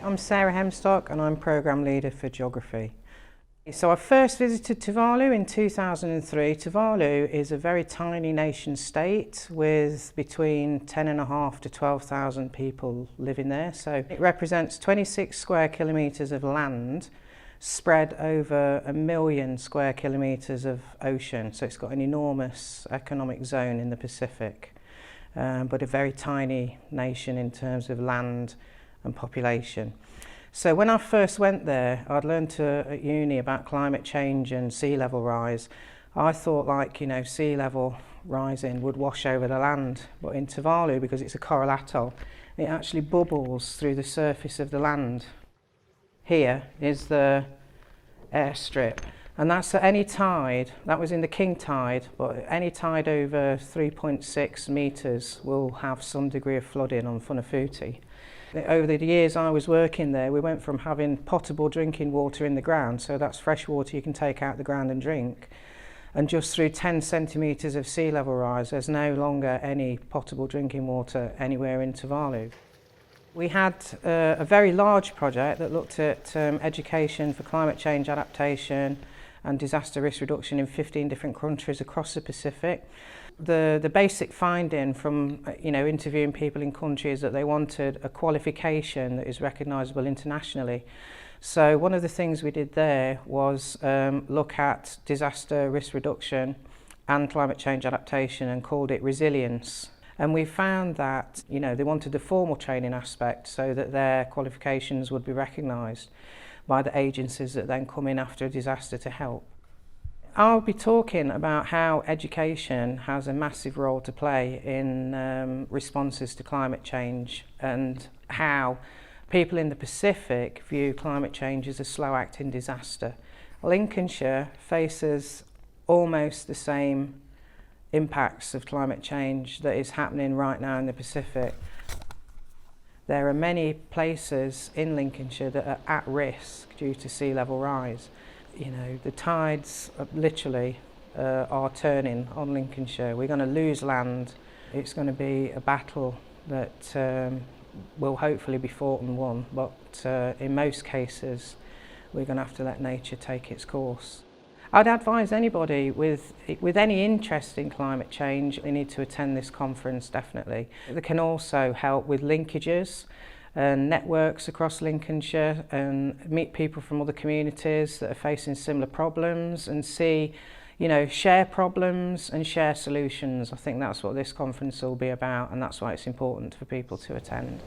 I'm Sarah Hemstock and I'm Programme Leader for Geography. So I first visited Tuvalu in 2003. Tuvalu is a very tiny nation state with between 10,500 to 12,000 people living there. So it represents 26 square kilometres of land spread over 1 million square kilometres of ocean. So it's got an enormous economic zone in the Pacific, but a very tiny nation in terms of land and population. So when I first went there, I'd learned at uni about climate change and sea level rise. I thought, like, sea level rising would wash over the land, but in Tuvalu, because it's a coral atoll, it actually bubbles through the surface of the land. Here is the airstrip, and that's at any tide. That was in the king tide, but any tide over 3.6 metres will have some degree of flooding on Funafuti. Over the years I was working there, we went from having potable drinking water in the ground, so that's fresh water you can take out the ground and drink, and just through 10 centimetres of sea level rise, there's no longer any potable drinking water anywhere in Tuvalu. We had a very large project that looked at education for climate change adaptation and disaster risk reduction in 15 different countries across the Pacific. The basic finding from interviewing people in countries that they wanted a qualification that is recognisable internationally. So one of the things we did there was look at disaster risk reduction and climate change adaptation and called it resilience. And we found that they wanted the formal training aspect so that their qualifications would be recognised by the agencies that then come in after a disaster to help. I'll be talking about how education has a massive role to play in responses to climate change, and how people in the Pacific view climate change as a slow-acting disaster. Lincolnshire faces almost the same impacts of climate change that is happening right now in the Pacific. There are many places in Lincolnshire that are at risk due to sea level rise. The tides literally are turning on Lincolnshire. We're going to lose land. It's going to be a battle that will hopefully be fought and won, but in most cases we're going to have to let nature take its course. I'd advise anybody with any interest in climate change, they need to attend this conference, definitely. They can also help with linkages and networks across Lincolnshire and meet people from other communities that are facing similar problems and see, share problems and share solutions. I think that's what this conference will be about, and that's why it's important for people to attend.